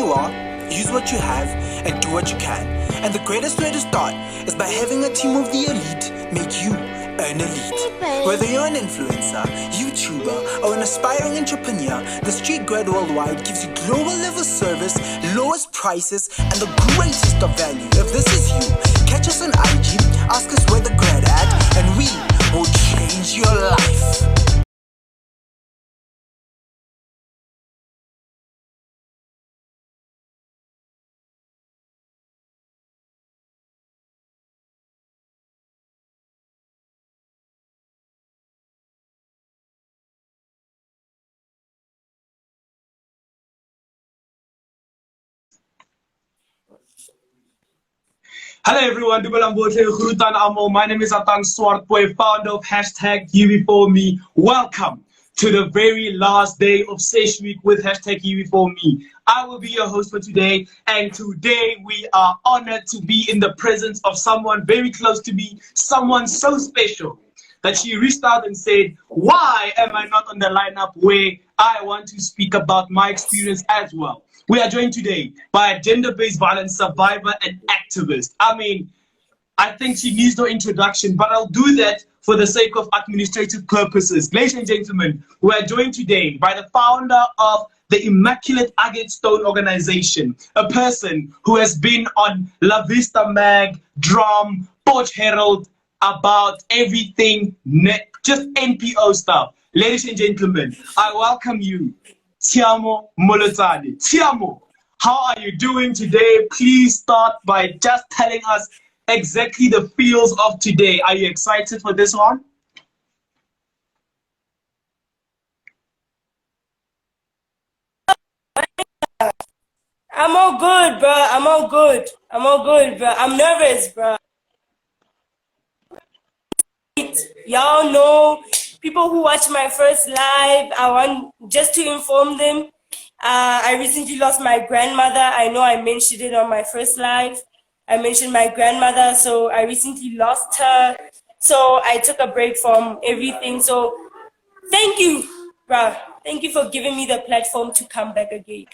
you are, use what you have, and do what you can. And the greatest way to start is by having a team of the elite make you an elite. Whether you're an influencer, YouTuber, or an aspiring entrepreneur, the Street Grad Worldwide gives you global level service, lowest prices, and the greatest of value. If this is you, catch us on IG, ask us where the grad at, and we will change your life. Hello everyone, my name is Atang Swartboy, founder of hashtag You Before Me. Welcome to the very last day of Seshweek with hashtag You Before Me. I will be your host for today, and today we are honored to be in the presence of someone very close to me, someone so special that she reached out and said, why am I not on the lineup where I want to speak about my experience as well? We are joined today by a gender-based violence survivor and activist. I think she needs no introduction, but I'll do that for the sake of administrative purposes. Ladies and gentlemen, we are joined today by the founder of the Immaculate Agate Stone organization, a person who has been on La Vista Mag, Drum, Porch Herald, about everything, just NPO stuff. Ladies and gentlemen, I welcome you, Tshiamo Molotsane. Tshiamo, how are you doing today? Please start by just telling us exactly the feels of today. Are you excited for this one? I'm all good, bro. I'm all good, bro. I'm nervous, bro. Y'all know, people who watch my first live, I want just to inform them. I recently lost my grandmother. I know I mentioned it on my first live. I mentioned my grandmother, so I recently lost her. So I took a break from everything. So thank you, bro. Thank you for giving me the platform to come back again.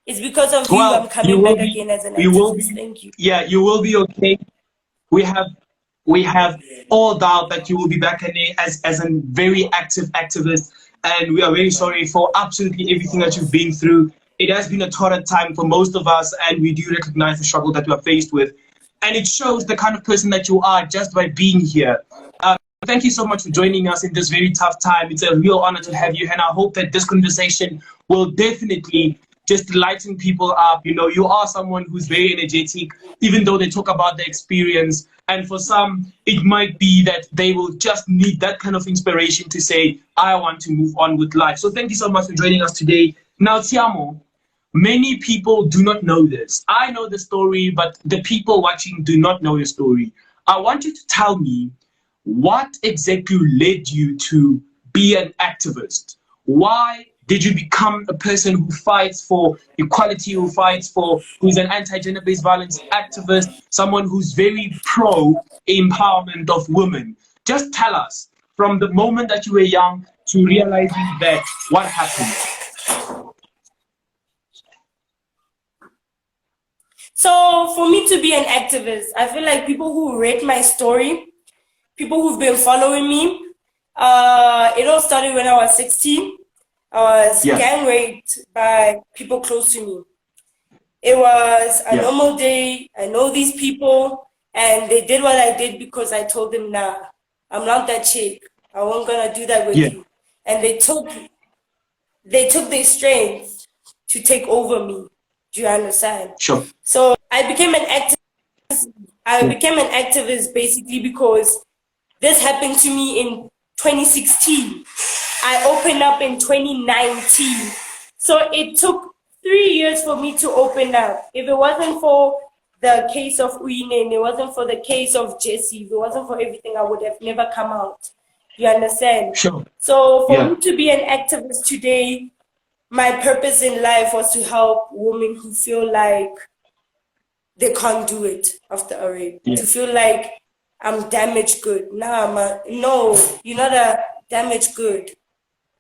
It's because of you I'm coming back again as an activist. Thank you. Yeah, you will be okay. We have all doubt that you will be back again as a very active activist, and we are very sorry for absolutely everything that you've been through. It has been a torrid time for most of us, and we do recognize the struggle that we are faced with. And it shows the kind of person that you are just by being here. Thank you so much for joining us in this very tough time. It's a real honor to have you, and I hope that this conversation will definitely just lighten people up. You know, you are someone who's very energetic, even though they talk about the experience. And for some, it might be that they will just need that kind of inspiration to say, I want to move on with life. So thank you so much for joining us today. Now, Tshiamo, many people do not know this. I know the story, but the people watching do not know your story. I want you to tell me what exactly led you to be an activist. Why did you become a person who fights for equality, who's an anti-gender based violence activist, someone who's very pro empowerment of women? Just tell us, from the moment that you were young to realizing that, what happened? So for me to be an activist, I feel like people who read my story, people who've been following me, it all started when I was 16. I was gang raped by people close to me. It was a normal day. I know these people, and they did what I did because I told them, nah, I'm not that chick. I wasn't gonna do that with you. And they took their strength to take over me. Do you understand? Sure. So I became an activist. Basically because this happened to me in 2016. I opened up in 2019. So it took 3 years for me to open up. If it wasn't for the case of Uyinen, it wasn't for the case of Jesse, if it wasn't for everything, I would have never come out. You understand? Sure. So for me to be an activist today, my purpose in life was to help women who feel like they can't do it after a rape. To feel like I'm damaged good. No, you're not a damaged good.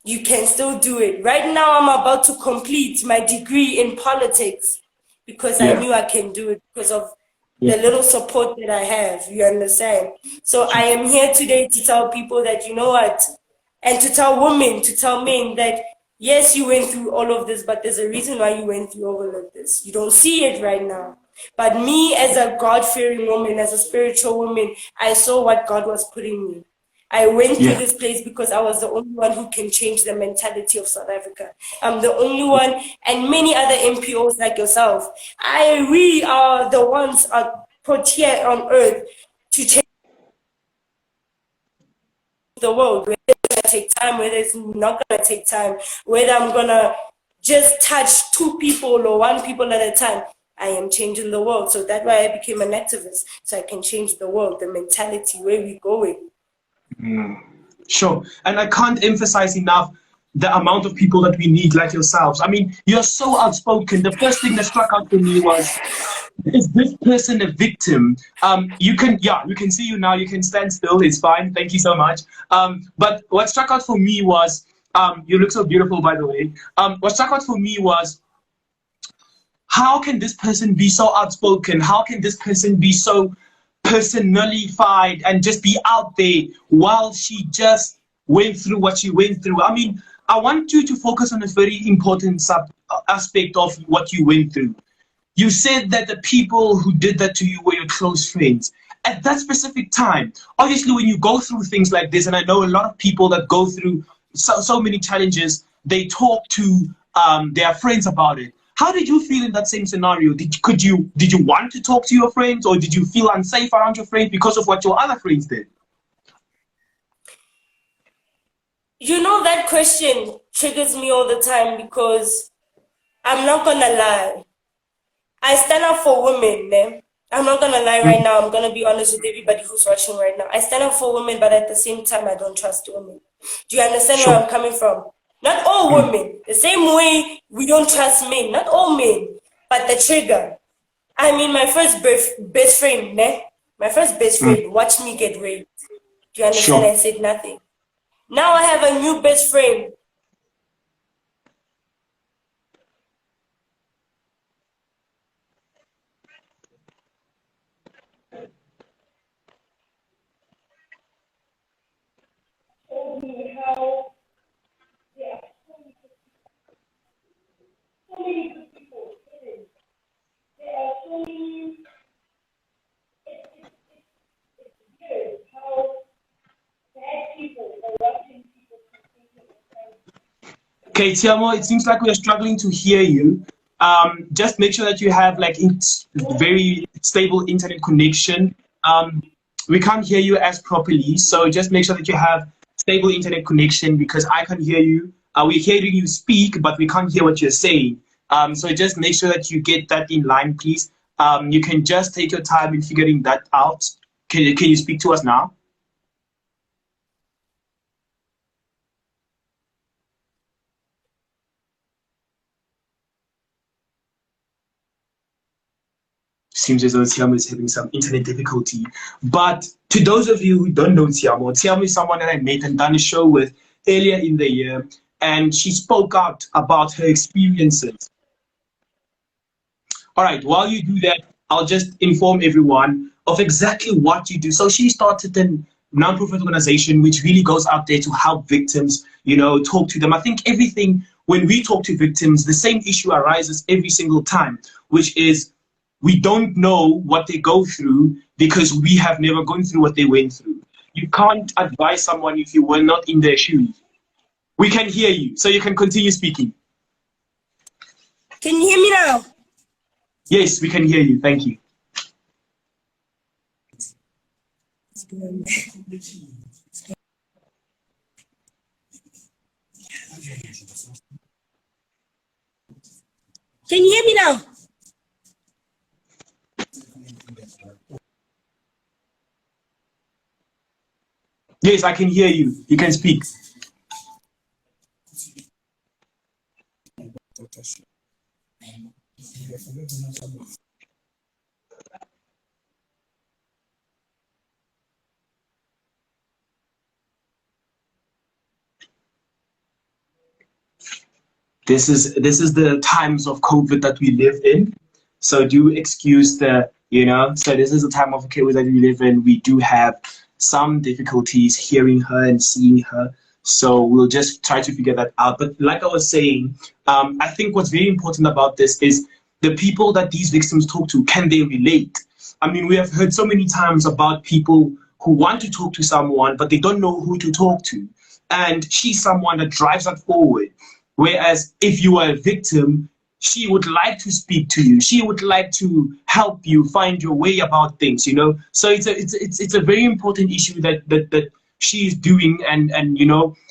you can still do it. Right now, I'm about to complete my degree in politics because I knew I can do it because of the little support that I have. You understand? So I am here today to tell people that, you know what, and to tell women, to tell men that, yes, you went through all of this, but there's a reason why you went through all of this. You don't see it right now. But me, as a God-fearing woman, as a spiritual woman, I saw what God was putting me. I went through this place because I was the only one who can change the mentality of South Africa. I'm the only one, and many other MPOs like yourself. We are the ones put here on earth to change the world. Whether it's going to take time, whether it's not going to take time, whether I'm going to just touch 2 people or 1 people at a time, I am changing the world. So that's why I became an activist, so I can change the world, the mentality, where we're going. Sure. And I can't emphasize enough the amount of people that we need like yourselves. I mean, you're so outspoken. The first thing that struck out for me was, is this person a victim? You can see you now. You can stand still. It's fine. Thank you so much. But what struck out for me was, you look so beautiful, by the way. What struck out for me was, how can this person be so outspoken? How can this person be so personified and just be out there while she just went through what she went through? I mean, I want you to focus on a very important aspect of what you went through. You said that the people who did that to you were your close friends. At that specific time, obviously, when you go through things like this, and I know a lot of people that go through so many challenges, they talk to their friends about it. How did you feel in that same scenario? Did you want to talk to your friends, or did you feel unsafe around your friends because of what your other friends did? You know, that question triggers me all the time because I'm not going to lie. I stand up for women, man. I'm not going to lie right now. I'm going to be honest with everybody who's watching right now. I stand up for women, but at the same time, I don't trust women. Do you understand where I'm coming from? Not all women. The same way we don't trust men. Not all men, but the trigger. I mean, my first best friend, ne? My first best friend watched me get raped. Do you understand? I said nothing. Now I have a new best friend. Told me how there are so many good people. There are so many. It's weird how bad people are watching people. Okay, Tshiamo, it seems like we are struggling to hear you. Just make sure that you have like very stable internet connection. We can't hear you as properly, so just make sure that you have stable internet connection, because I can hear you. We're hearing you speak, but we can't hear what you're saying. So just make sure that you get that in line, please. You can just take your time in figuring that out. Can you speak to us now? Seems as though Tshiamo is having some internet difficulty. But to those of you who don't know Tshiamo, Tshiamo is someone that I met and done a show with earlier in the year, and she spoke out about her experiences. All right, while you do that, I'll just inform everyone of exactly what you do. So she started a non-profit organization which really goes out there to help victims, talk to them. I think when we talk to victims, the same issue arises every single time, which is we don't know what they go through because we have never gone through what they went through. You can't advise someone if you were not in their shoes. We can hear you, so you can continue speaking. Can you hear me now? Yes, we can hear you. Thank you. Can you hear me now? Yes, I can hear you. You can speak. this is the times of COVID that we live in. So do excuse the, so this is the time of COVID that we live in. We do have some difficulties hearing her and seeing her. So we'll just try to figure that out. But like I was saying, I think what's very important about this is the people that these victims talk to, can they relate? I mean, we have heard so many times about people who want to talk to someone, but they don't know who to talk to. And she's someone that drives that forward. Whereas if you are a victim, she would like to speak to you. She would like to help you find your way about things, So it's a very important issue that she is doing, and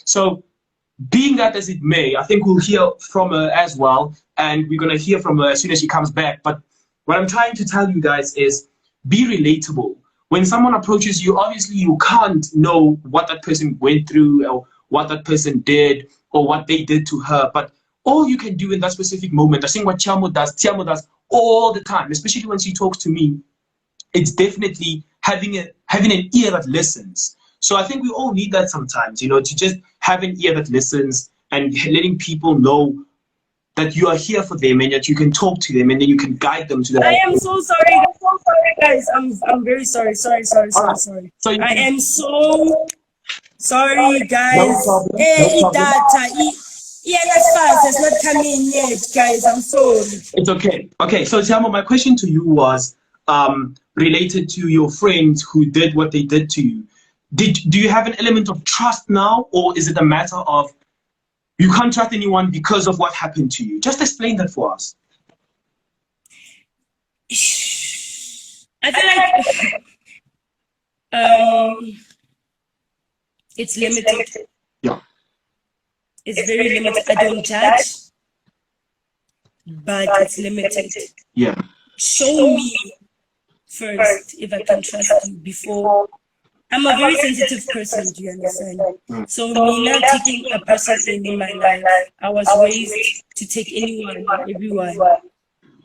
so being that as it may, I think we'll hear from her as well, and we're gonna hear from her as soon as she comes back. But what I'm trying to tell you guys is be relatable. When someone approaches you, obviously you can't know what that person went through or what that person did or what they did to her. But all you can do in that specific moment, I think what Tshiamo does all the time, especially when she talks to me, it's definitely having an ear that listens. So I think we all need that sometimes, to just have an ear that listens and letting people know that you are here for them and that you can talk to them and then you can guide them to the I am so sorry. Guys. I'm very sorry. Sorry. So I am so sorry, guys. No problem. Yeah, that's fast. It's not coming yet, guys. I'm sorry. It's okay. Okay, so Tshiamo, my question to you was related to your friends who did what they did to you. Do you have an element of trust now, or is it a matter of you can't trust anyone because of what happened to you? Just explain that for us. I feel like it's limited. Yeah. It's very limited. I don't judge, but it's limited. Yeah. Show me first if I can trust you before. I'm a very sensitive person, do you understand? So me not taking a person in my life, I was raised to take anyone, everyone,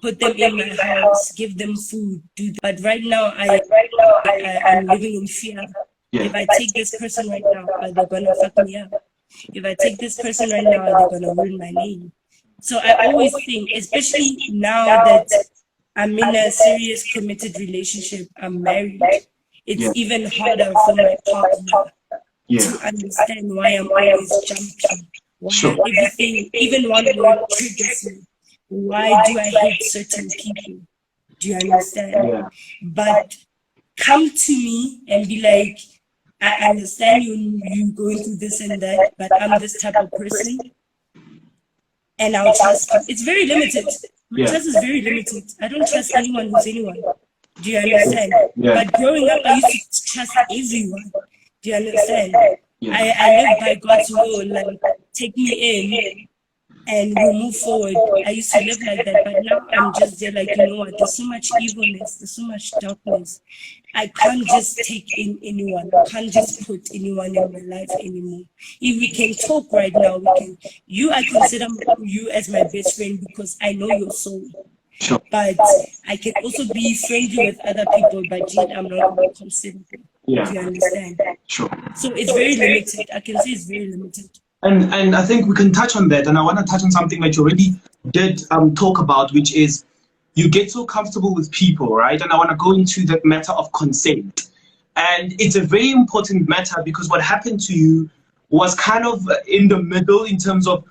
put them in my house, give them food, do that. But right now, I'm living in fear. Yeah. If I take this person right now, are they gonna fuck me up? If I take this person right now, are they gonna ruin my name? So I always think, especially now that I'm in a serious committed relationship, I'm married, it's even harder for my partner to understand why I'm always jumping, why everything, even one word triggers me. Why do I hate certain people? Do you understand? Yeah. But come to me and be like, I understand you going through this and that, but I'm this type of person, and I'll trust you. It's very limited. My trust is very limited. I don't trust anyone who's anyone. Do you understand? Yeah. But growing up, I used to trust everyone. Do you understand? Yeah. I live by God's will, like, take me in and we'll move forward. I used to live like that, but now I'm just there like, you know what, there's so much evilness, there's so much darkness. I can't just take in anyone. I can't just put anyone in my life anymore. If we can talk right now, we can. I consider you as my best friend because I know your soul. Sure. But I can also be friendly with other people, but yet I'm not going to consider them. Yeah. Do you understand? Sure. So it's very limited. I can say it's very limited. And I think we can touch on that. And I want to touch on something that you already did talk about, which is you get so comfortable with people, right? And I want to go into the matter of consent. And it's a very important matter because what happened to you was kind of in the middle in terms of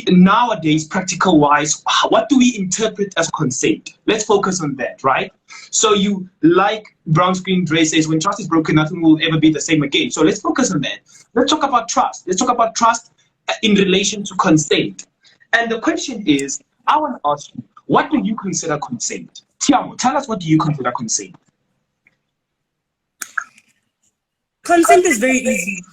nowadays, practical wise, what do we interpret as consent? Let's focus on that, right? So you, like Brown Screen Dre says, when trust is broken, nothing will ever be the same again. So let's focus on that. Let's talk about trust. Let's talk about trust in relation to consent. And the question is, I want to ask you, what do you consider consent? Tshiamo, tell us, what do you consider consent? Consent is very easy.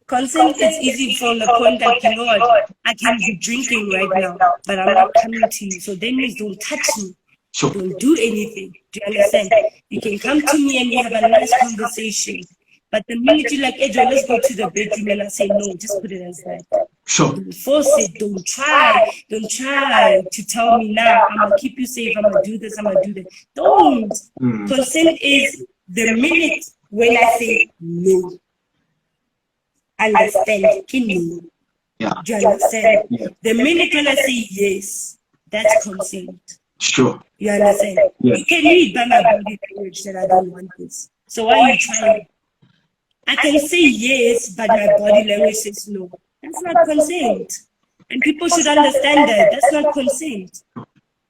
Consent is easy from the point that, you know what, I can be drinking right now, but I'm not coming to you. So that means don't touch me. Sure. Don't do anything. Do you understand? You can come to me and we have a nice conversation. But the minute you're like, Ejo, let's go to the bedroom, and I say, no, just put it as that. Sure. Don't force it. Don't try to tell me now, I'm going to keep you safe, I'm going to do this, I'm going to do that. Don't. Consent is the minute when I say no. Understand, no. Yeah. Do you understand? Yeah. The minute when I say yes, that's consent. Sure. You understand? Yeah. You can read by my body language that I don't want this. So why are you trying? I can say yes, but my body language says no. That's not consent. And people should understand that. That's not consent.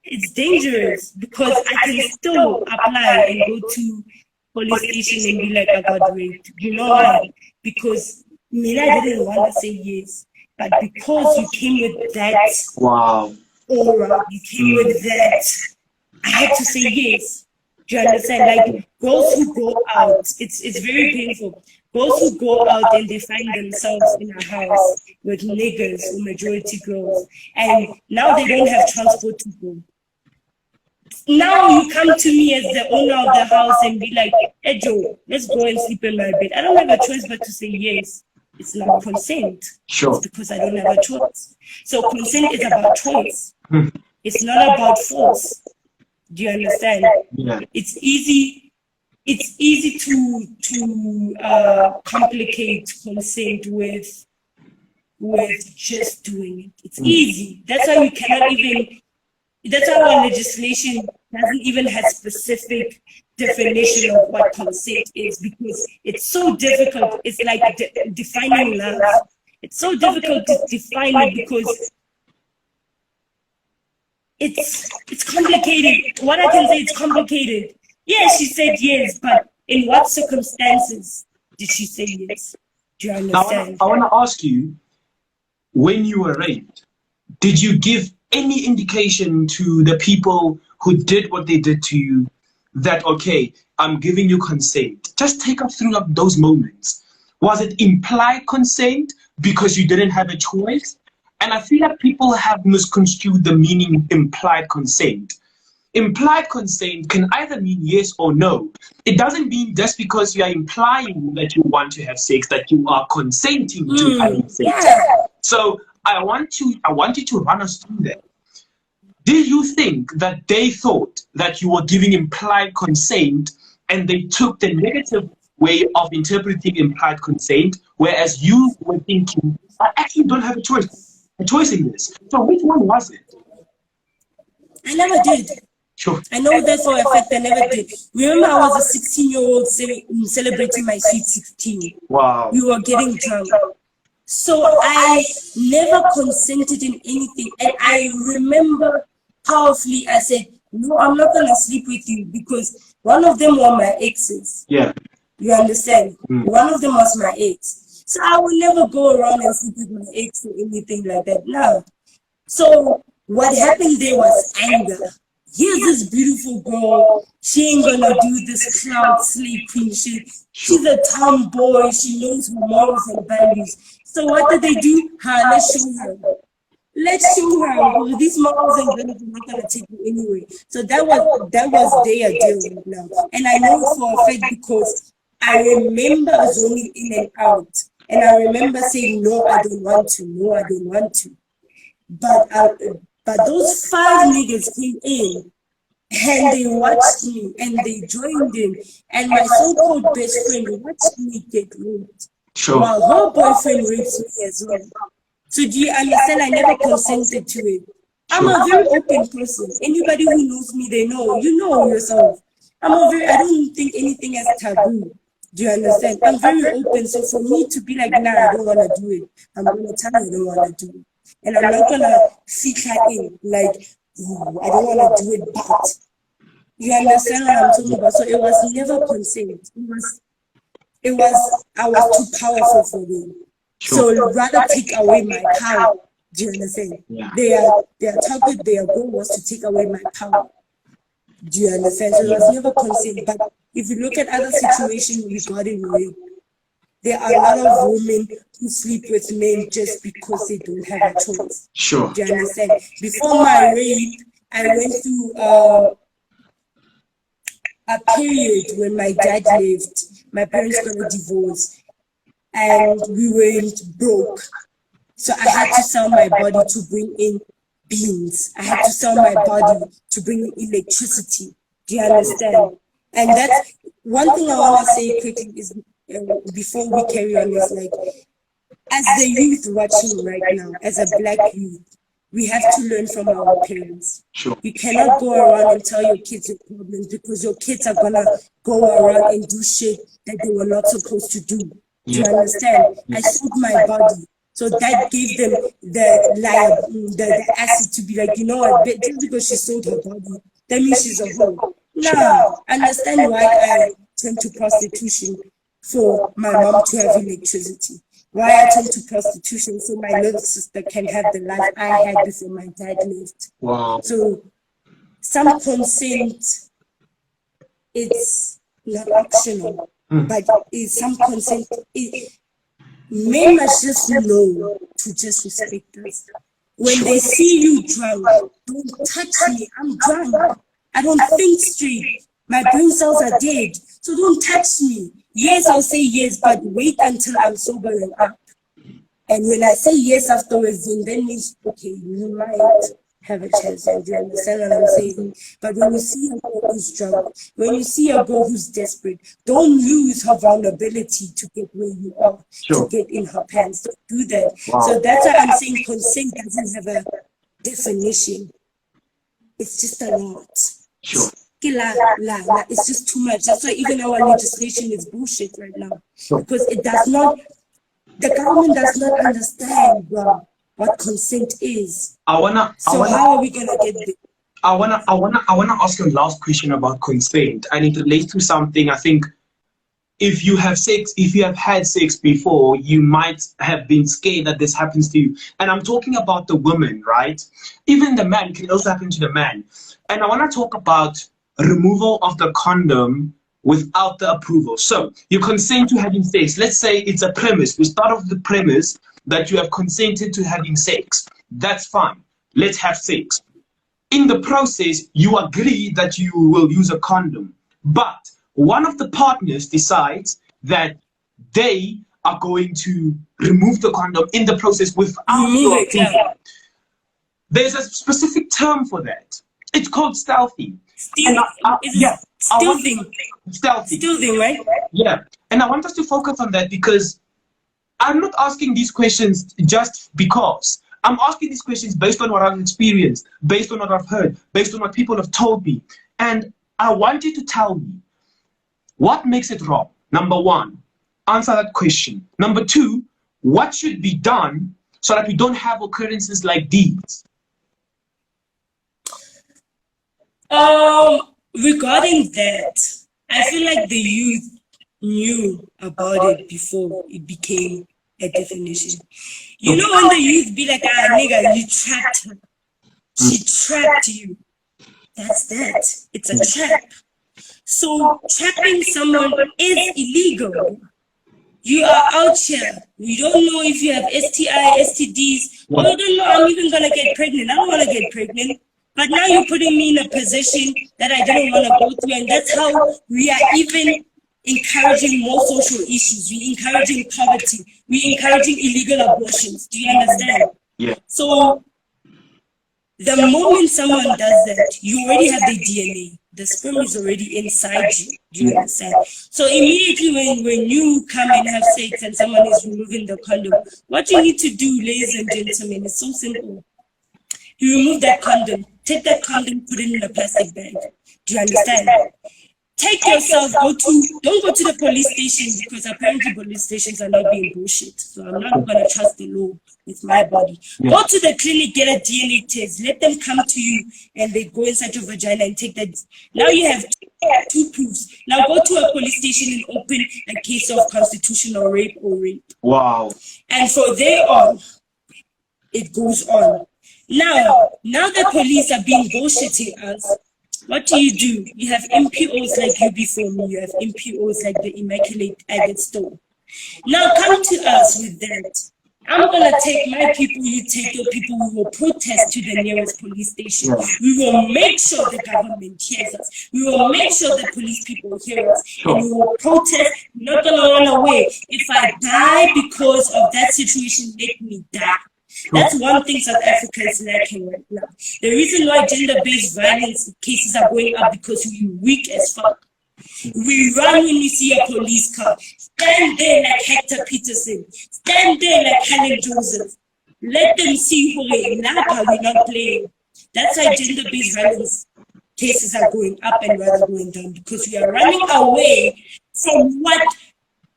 It's dangerous because I can still apply and go to police station and be like, I got raped. You know why? Because I didn't want to say yes. But because you came with that aura, you came with that, I had to say yes. Do you understand? Like girls who go out, it's very painful. Girls who go out and they find themselves in a house with niggas or majority girls, and now they don't have transport to go. Now you come to me as the owner of the house and be like, hey Joe, let's go and sleep in my bed. I don't have a choice but to say yes. It's not consent. Sure. It's because I don't have a choice. So consent is about choice. It's not about force. Do you understand? Yeah. It's easy to complicate consent with just doing it. It's easy. That's why we cannot even. That's why our legislation doesn't even have specific definition of what consent is, because it's so difficult. It's like defining love. It's so difficult to define it because it's complicated. What I can say, it's complicated. Yes, she said yes, but in what circumstances did she say yes? Do you understand? I want to ask you, when you were raped, did you give any indication to the people who did what they did to you that, okay, I'm giving you consent? Just take us through those moments. Was it implied consent because you didn't have a choice? And I feel like people have misconstrued the meaning implied consent. Implied consent can either mean yes or no. It doesn't mean just because you are implying that you want to have sex that you are consenting to having sex. Yeah. So I want you to run us through that. Do you think that they thought that you were giving implied consent and they took the negative way of interpreting implied consent, whereas you were thinking, I actually don't have a choice in this? So which one was it? I never did. Sure. I know that for a fact I never did. Remember, I was a 16-year-old celebrating my sweet 16. Wow. We were getting drunk. So I never consented in anything. And I remember powerfully, I said, no, I'm not going to sleep with you because one of them were my exes. Yeah. You understand? One of them was my ex. So I would never go around and sleep with my ex or anything like that. No. So what happened there was anger. Here's this beautiful girl. She ain't gonna do this cloud slave queen shit. She's a tomboy. She knows her morals and values. So what did they do? Let's show her. Let's show her. These morals and values are not gonna take you anyway. So that was their deal right now. And I know for a fact because I remember zoning in and out. And I remember saying, no, I don't want to. No, I don't want to. But those 5 niggas came in and they watched me and they joined in. And my so-called best friend watched me get raped. Sure. While her boyfriend raped me as well. So do you understand? I never consented to it. I'm a very open person. Anybody who knows me, they know. You know yourself. I don't think anything is taboo. Do you understand? I'm very open. So for me to be like, nah, I don't want to do it. I'm going to tell you I don't want to do it. And I'm not going to fit her in, like, I don't want to do it, but you understand what I'm talking about? So it was never consent. I was too powerful for them. Sure. So rather take away my power. Do you understand? Yeah. Their target, their goal was to take away my power. Do you understand? So it was never consent. But if you look at other situations regarding rape, there are a lot of women who sleep with men just because they don't have a choice. Sure. Do you understand? Before my rape, I went through a period when my dad left. My parents got a divorce and we went broke. So I had to sell my body to bring in beans. I had to sell my body to bring in electricity. Do you understand? And that's one thing I want to say quickly is, before we carry on, is like, as the youth watching right now, as a black youth, we have to learn from our parents. Sure. You cannot go around and tell your kids your problems, because your kids are gonna go around and do shit that they were not supposed to do. Do you understand? I sold my body. So that gave them the acid to be like, you know what, just because she sold her body, that means she's a hoe. Now, understand why I turned to prostitution, for my mom to have electricity. Why I turned to prostitution, so my little sister can have the life I had before my dad left. Wow. So some consent, it's not optional, but some consent, men must just know to just respect us. When they see you drunk, don't touch me, I'm drunk. I don't think straight. My brain cells are dead, so don't touch me. Yes, I'll say yes, but wait until I'm sober and up. And when I say yes afterwards, then means, okay, you might have a chance. And you understand what I'm saying? But when you see a girl who's drunk, when you see a girl who's desperate, don't lose her vulnerability to get where you are, to get in her pants. Don't do that. Wow. So that's why I'm saying consent doesn't have a definition. It's just a lot. Sure. It's just too much. That's why even our legislation is bullshit right now. Because it does not, the government does not understand what consent is. How are we gonna get there? I wanna ask a last question about consent, and it relates to something. I think if you have had sex before, you might have been scared that this happens to you. And I'm talking about the woman, right? Even the man, it can also happen to the man. And I wanna talk about removal of the condom without the approval. So you consent to having sex. Let's say it's a premise. We start off the premise that you have consented to having sex. That's fine. Let's have sex. In the process, you agree that you will use a condom. But one of the partners decides that they are going to remove the condom in the process without your approval. There's a specific term for that. It's called stealthy. Stealthy, right? Yeah. And I want us to focus on that, because I'm not asking these questions just because. I'm asking these questions based on what I've experienced, based on what I've heard, based on what people have told me. And I want you to tell me what makes it wrong. Number one, answer that question. Number two, what should be done so that we don't have occurrences like these? Regarding that, I feel like the youth knew about it before it became a definition. You know, when the youth be like, ah, nigga, you trapped her. She trapped you. That's that. It's a trap. So trapping someone is illegal. You are out here. You don't know if you have STI, STDs. Oh, I don't know, I'm even going to get pregnant. I don't want to get pregnant. But now you're putting me in a position that I didn't want to go through. And that's how we are even encouraging more social issues. We're encouraging poverty. We're encouraging illegal abortions. Do you understand? Yeah. So the moment someone does that, you already have the DNA. The sperm is already inside you. Do you understand? So immediately when you come and have sex and someone is removing the condom, what you need to do, ladies and gentlemen, is so simple. You remove that condom. Take that condom, put it in a plastic bag. Do you understand? Take yourself, don't go to the police station, because apparently police stations are not being bullshit. So I'm not going to trust the law with my body. Go to the clinic, get a DNA test. Let them come to you and they go inside your vagina and take that. Now you have two proofs. Now go to a police station and open a case of constitutional rape or rape. Wow. And from there on, it goes on. Now the police are being bullshitting us. What do? You have MPOs like you before me. You have MPOs like the Immaculate Agate Store. Now come to us with that. I'm going to take my people, you take your people. We will protest to the nearest police station. We will make sure the government hears us. We will make sure the police people hear us. And we will protest. We're not going to run away. If I die because of that situation, let me die. That's one thing South Africa is lacking right now. The reason why gender-based violence cases are going up because we're weak as fuck. We run when we see a police car. Stand there like Hector Peterson. Stand there like Helen Joseph. Let them see who we're not playing. That's why gender-based violence cases are going up and rather going down, because we are running away from what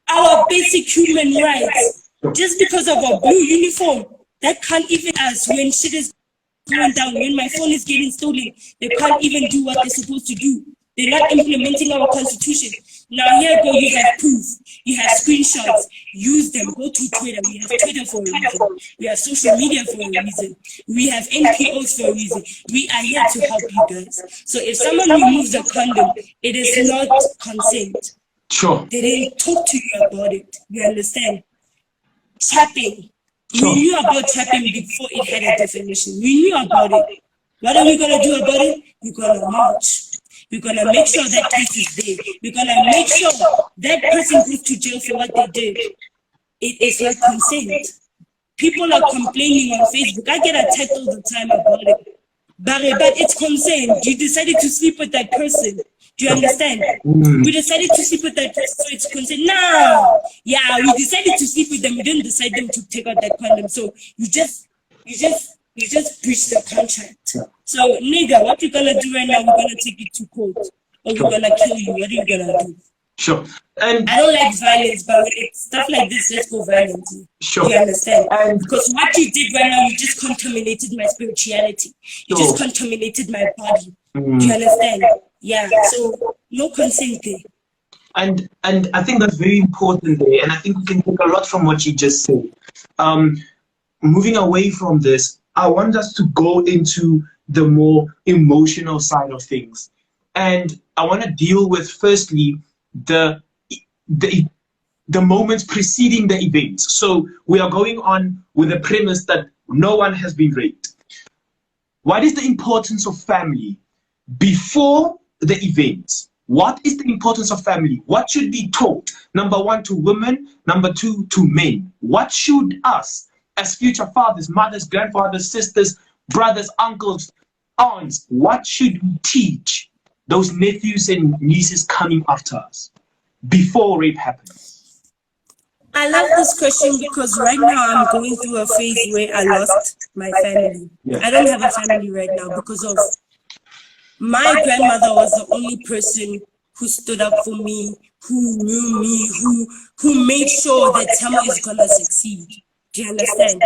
our basic human rights, just because of a blue uniform, that can't even us when shit is going down, when my phone is getting stolen, they can't even do what they're supposed to do. They're not implementing our constitution. Now here go, you have proof, you have screenshots, use them, go to Twitter. We have Twitter for a reason. We have social media for a reason. We have NPOs for a reason. We are here to help you guys. So if someone removes a condom, it is not consent. Sure. They didn't talk to you about it. You understand? Trapping. Sure. We knew about trapping before it had a definition. We knew about it. What are we going to do about it? We're going to march. We're going to make sure that case is there. We're going to make sure that person goes to jail for what they did. It is not consent. People are complaining on Facebook. I get attacked all the time about it. But it's consent. You decided to sleep with that person. Do you understand? We decided to sleep with that person, so it's consent. No! Yeah, we decided to sleep with them. We didn't decide them to take out that condom. So you just breached the contract. So, nigga, what you gonna do right now? We're gonna take you to court, or we're gonna kill you. What are you gonna do? Sure. And I don't like violence, but when it's stuff like this, let's go violently. Sure. You understand? Because what you did right now, you just contaminated my spirituality. You just contaminated my body. Do you understand? Yeah. So no consent there. And I think that's very important there, and I think we can take a lot from what you just said. Moving away from this, I want us to go into the more emotional side of things, and I want to deal with firstly the moments preceding the event. So we are going on with the premise that no one has been raped. What is the importance of family before the event? What is the importance of family? What should be taught? Number one, to women. Number two, to men. What should us, as future fathers, mothers, grandfathers, sisters, brothers, uncles, aunts, what should we teach those nephews and nieces coming after us before rape happens? I love this question because right now I'm going through a phase where I lost my family. I don't have a family right now because of my grandmother was the only person who stood up for me, who knew me, who made sure that Tshiamo is gonna succeed. Do you understand?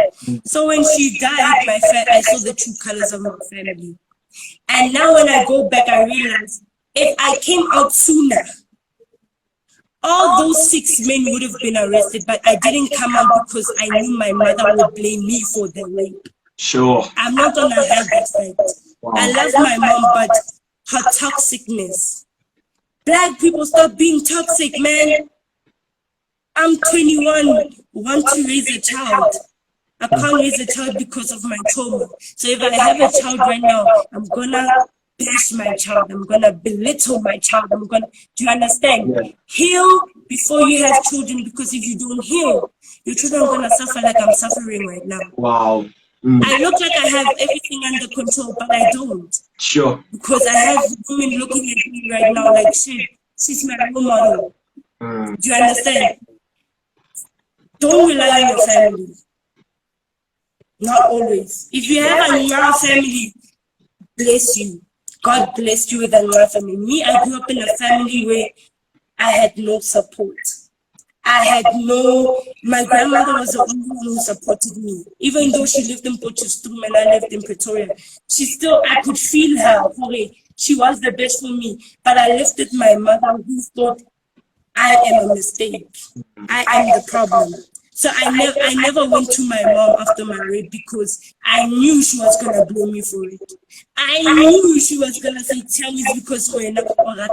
So when she died, I saw the true colors of my family. And now when I go back, I realize if I came out sooner, all those 6 men would have been arrested, but I didn't come out because I knew my mother would blame me for the rape. Sure. I'm not gonna have that fight. Wow. I love my mom, but her toxicness. Black people, stop being toxic, man. I'm 21, want to raise a child. I can't raise a child because of my trauma. So if I have a child right now, I'm gonna bash my child. I'm gonna belittle my child. Do you understand? Yeah. Heal before you have children, because if you don't heal, your children are gonna suffer like I'm suffering right now. Wow. I look like I have everything under control, but I don't. Sure. Because I have women looking at me right now like, shit, she's my role model. Do you understand? Don't rely on your family. Not always. If you have a Nyara family, bless you. God bless you with a Nyara family. Me, I grew up in a family where I had no support. My grandmother was the only one who supported me. Even though she lived in Potchefstroom and I lived in Pretoria, I could feel her. She was the best for me. But I lifted my mother who thought I am a mistake. I am the problem. So I never went to my mom after my rape because I knew she was going to blame me for it. I knew she was going to say, tell me because we're not rather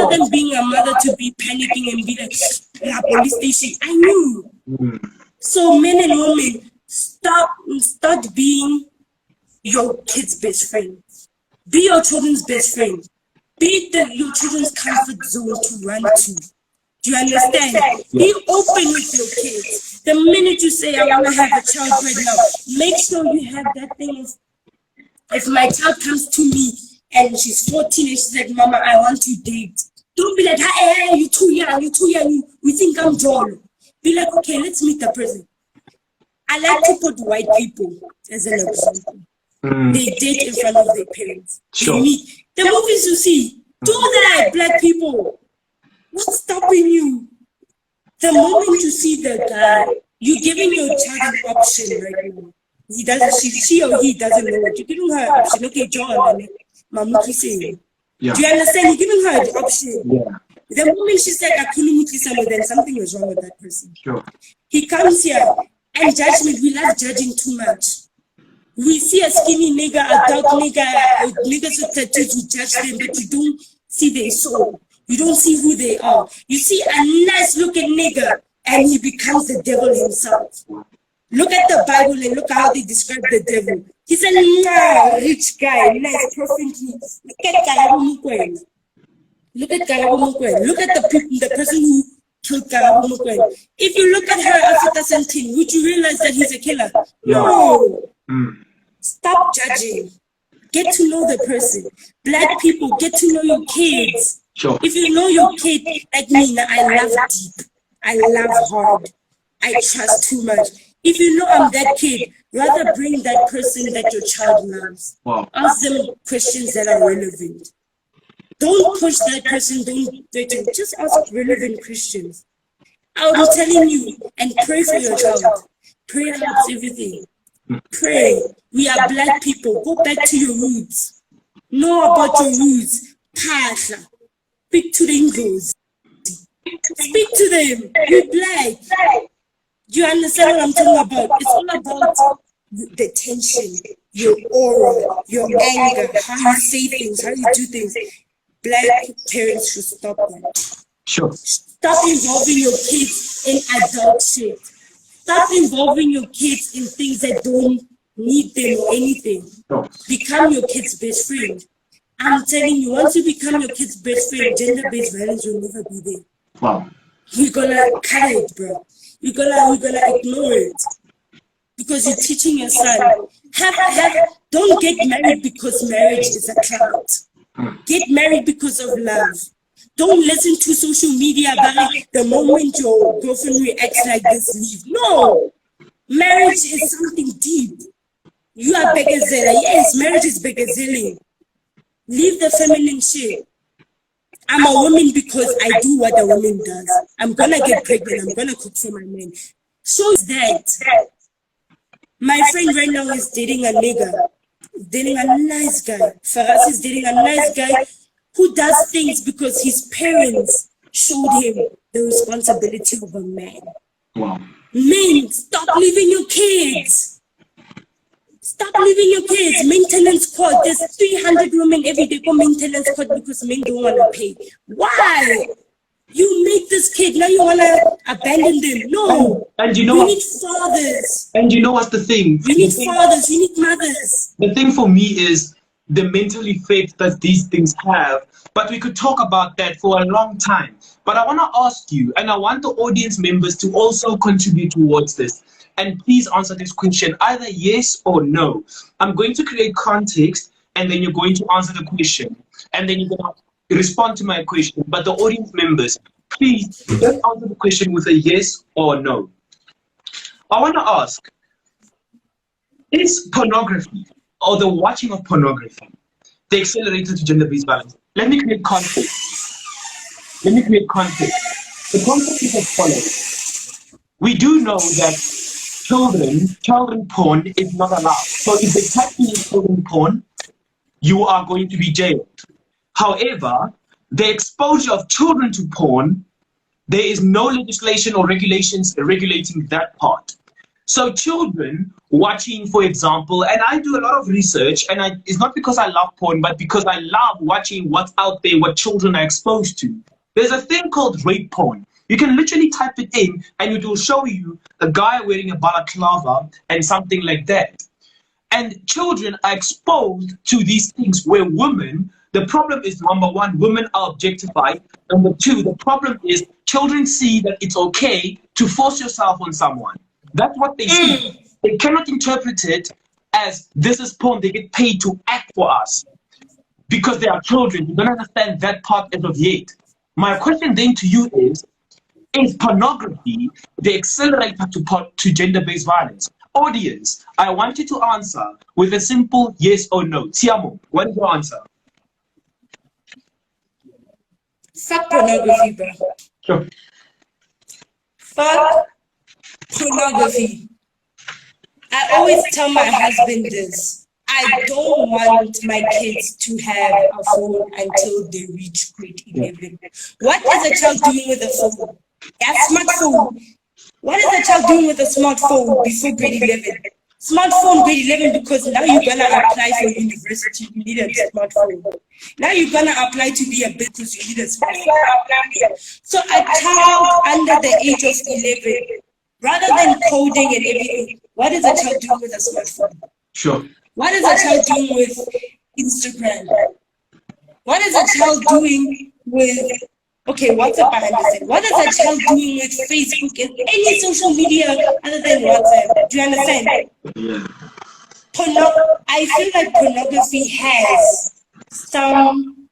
than being a mother to be panicking and be like, la police station. I knew. So men and women, start being your kid's best friend. Be your children's best friend. Be your children's comfort zone to run to. Do you understand? Be open with your kids. The minute you say, I want to have a child right now, make sure you have that thing. If my child comes to me and she's 14 and she's like, Mama, I want to date. Don't be like, hey, you're too young, we think I'm John. Be like, okay, let's meet the person. I like to put white people as an example. They date in front of their parents. Sure. They meet. The movies you see, do that, black people. What's stopping you? The moment you see the guy, you're giving your child an option right now. He doesn't, she or he doesn't know it. You're giving her an option. Okay, John, Mamuki saying. Yeah. Do you understand? You're giving her the option. Yeah. The moment she said, then something was wrong with that person. Sure. He comes here, and judgment, we love judging too much. We see a skinny nigga, a dark nigga, niggas with tattoos, we judge them, but you don't see their soul. You don't see who they are. You see a nice looking nigga, and he becomes the devil himself. Look at the Bible and look how they describe the devil. He's a rich guy, nice, perfectly. Look at Karabo Mukwena. Look at Karabo Mukwena. Look at the people, the person who killed Karabo Mukwena. If you look at her after 17, would you realize that he's a killer? No. Stop judging. Get to know the person. Black people, get to know your kids. Sure. If you know your kid, like me, I love deep. I love hard. I trust too much. If you know I'm that kid, rather bring that person that your child loves. Wow. Ask them questions that are relevant. Don't push that person, don't just ask relevant questions. I'm telling you, and pray for your child. Prayer helps everything. Pray. We are black people. Go back to your roots. Know about your roots. Pasha. Speak to the Ingles. Speak to them. You're black. Do you understand what I'm talking about? It's all about the tension, your aura, your anger, how you say things, how you do things. Black parents should stop that. Sure. Stop involving your kids in adult shit. Stop involving your kids in things that don't need them or anything. Sure. Become your kid's best friend. I'm telling you, once you become your kid's best friend, gender-based violence will never be there. Wow. We're gonna cut it, bro. We're gonna ignore it. Because you're teaching your son. Don't get married because marriage is a clout. Get married because of love. Don't listen to social media about the moment your girlfriend reacts like this, leave. No! Marriage is something deep. You are begazela. Yes, marriage is begazelling. Leave the feminine shit. I'm a woman because I do what a woman does. I'm gonna get pregnant. I'm gonna cook for my man. Shows that. My friend right now is dating a nigga. Dating a nice guy. Faraz is dating a nice guy who does things because his parents showed him the responsibility of a man. Wow. Men, stop leaving your kids. Stop leaving your kids. Maintenance court. There's 300 women every day for maintenance court because men don't want to pay. Why? You make this kid, now you want to abandon them. No. And you know we need fathers. And you know what's the thing? We need fathers. We need mothers. The thing for me is the mental effect that these things have. But we could talk about that for a long time. But I want to ask you, and I want the audience members to also contribute towards this. And please answer this question, either yes or no. I'm going to create context, and then you're going to answer the question. And then you're going to respond to my question. But the audience members, please just answer the question with a yes or no. I want to ask, is pornography or the watching of pornography the accelerator to gender-based violence? Let me create context. The context is as follows. We do know that children porn is not allowed. So if they catch you in children porn, you are going to be jailed. However, the exposure of children to porn, there is no legislation or regulations regulating that part. So children watching, for example, and I do a lot of research, and it's not because I love porn, but because I love watching what's out there, what children are exposed to. There's a thing called rape porn. You can literally type it in and it will show you a guy wearing a balaclava and something like that. And children are exposed to these things where women, the problem is, number one, women are objectified. Number two, the problem is children see that it's okay to force yourself on someone. That's what they see. They cannot interpret it as this is porn. They get paid to act for us because they are children. You don't understand that part as of yet. My question then to you is pornography the accelerator to gender-based violence? Audience, I want you to answer with a simple yes or no. Tshiamo, what is your answer? Fuck pornography, bro. Sure. Fuck pornography. I always tell my husband this. I don't want my kids to have a phone until they reach grade 11. What is a child doing with a phone? A smartphone. What is a child doing with a smartphone before grade 11? Smartphone grade 11 because now you're going to apply for university, you need a smartphone. Now you're going to apply to be a business, you need a smartphone. So a child under the age of 11, rather than coding and everything, what is a child doing with a smartphone? Sure. What is a child doing with Instagram? What is a child doing with, okay, WhatsApp, I understand. What is a child doing with Facebook and any social media other than WhatsApp? Do you understand? Yeah. I feel like pornography has some